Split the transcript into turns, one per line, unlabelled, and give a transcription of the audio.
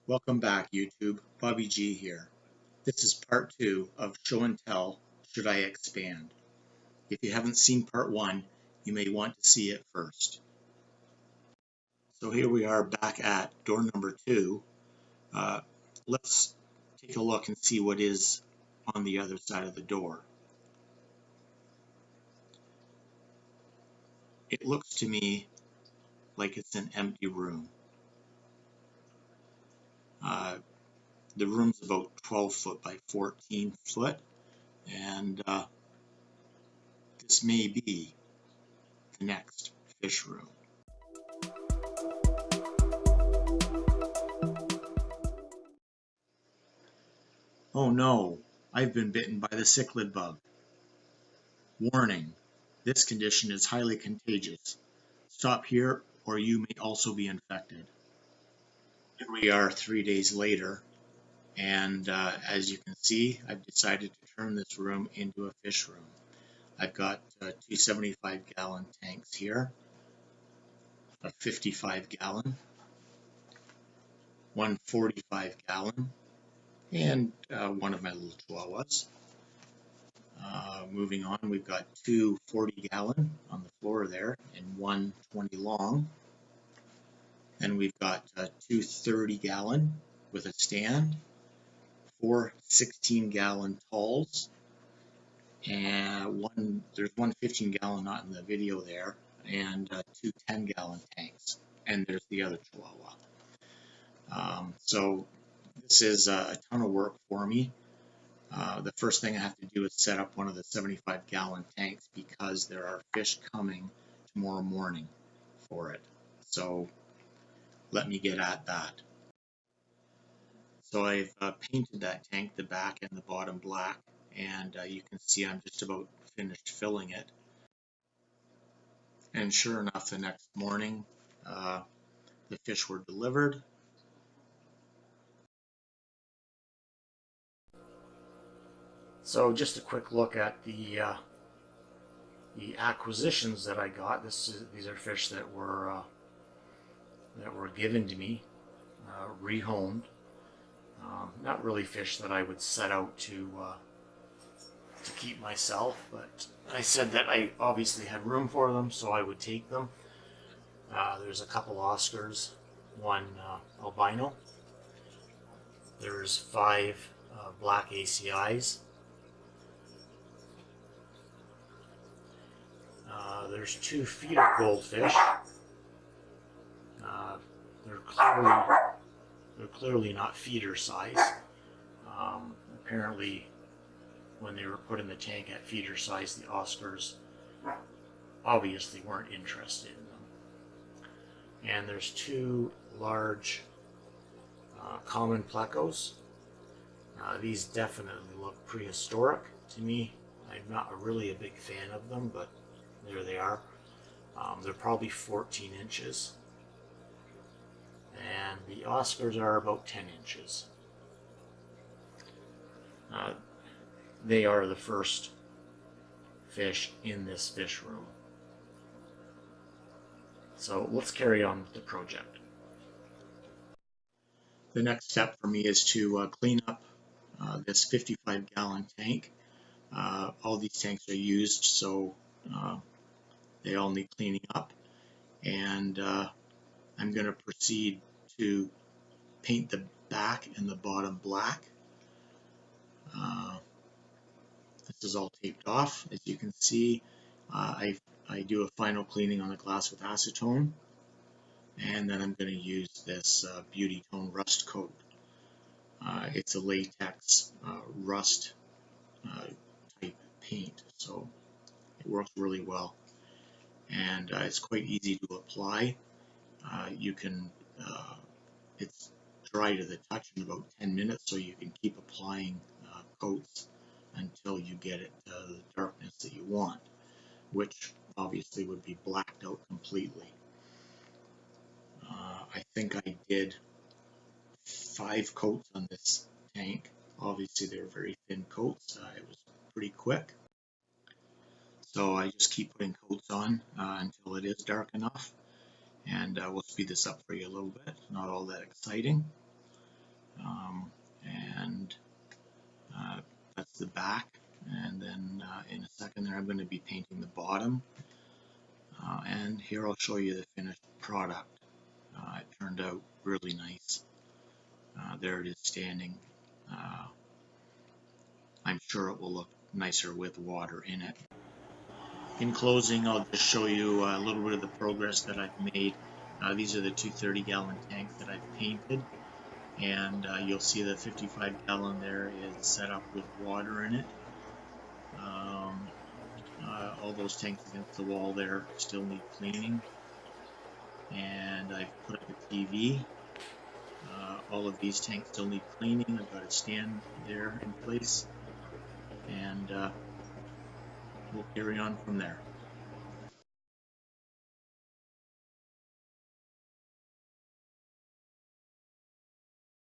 Welcome back, YouTube. Bobby G here. This is part 2 of Show and Tell, Should I Expand? If you haven't seen part 1, you may want to see it first. So here we are back at door number 2. Let's take a look and see what is on the other side of the door. It looks to me like it's an empty room. The room's about 12 foot by 14 foot, and this may be the next fish room. Oh no, I've been bitten by the cichlid bug. Warning, this condition is highly contagious. Stop here or you may also be infected. Here we are 3 days later, and as you can see, I've decided to turn this room into a fish room. I've got two 75-gallon tanks here, a 55-gallon, one 45-gallon, and one of my little chihuahuas. Moving on, we've got two 40-gallon on the floor there and one 20 long. Then we've got two 30-gallon with a stand, four 16-gallon talls, and there's one 15-gallon not in the video there, and two 10-gallon tanks, and there's the other chihuahua. So this is a ton of work for me. The first thing I have to do is set up one of the 75-gallon tanks because there are fish coming tomorrow morning for it. So let me get at that. So I've painted that tank, the back and the bottom black, and you can see I'm just about finished filling it. And sure enough, the next morning, the fish were delivered. So just a quick look at the acquisitions that I got. These are fish that were given to me, rehomed. Not really fish that I would set out to keep myself, but I said that I obviously had room for them, so I would take them. There's a couple Oscars, one albino. There's 5 black ACIs. There's 2 feeder goldfish. They're clearly not feeder size. Apparently, when they were put in the tank at feeder size, the Oscars obviously weren't interested in them. And there's 2 large common plecos. These definitely look prehistoric to me. I'm not really a big fan of them, but there they are. They're probably 14 inches. And the Oscars are about 10 inches. They are the first fish in this fish room. So let's carry on with the project. The next step for me is to clean up this 55-gallon tank. All these tanks are used, so they all need cleaning up. And I'm going to proceed to paint the back and the bottom black. This is all taped off. As you can see, I do a final cleaning on the glass with acetone, and then I'm going to use this Beauty Tone Rust Coat. It's a latex rust type paint, so it works really well, and it's quite easy to apply. It's dry to the touch in about 10 minutes, so you can keep applying coats until you get it the darkness that you want, which obviously would be blacked out completely. I think I did 5 coats on this tank. Obviously they're very thin coats. It was pretty quick. So I just keep putting coats on until it is dark enough, and we'll speed this up for you a little bit. Not all that exciting. Um, and that's the back. And then in a second there I'm going to be painting the bottom. And here I'll show you the finished product. It turned out really nice. There it is standing. Uh, I'm sure it will look nicer with water in it. In closing, I'll just show you a little bit of the progress that I've made. These are the two 30-gallon tanks that I've painted, and you'll see the 55-gallon there is set up with water in it. All those tanks against the wall there still need cleaning, and I've put up a TV. All of these tanks still need cleaning. I've got a stand there in place, and we'll carry on from there.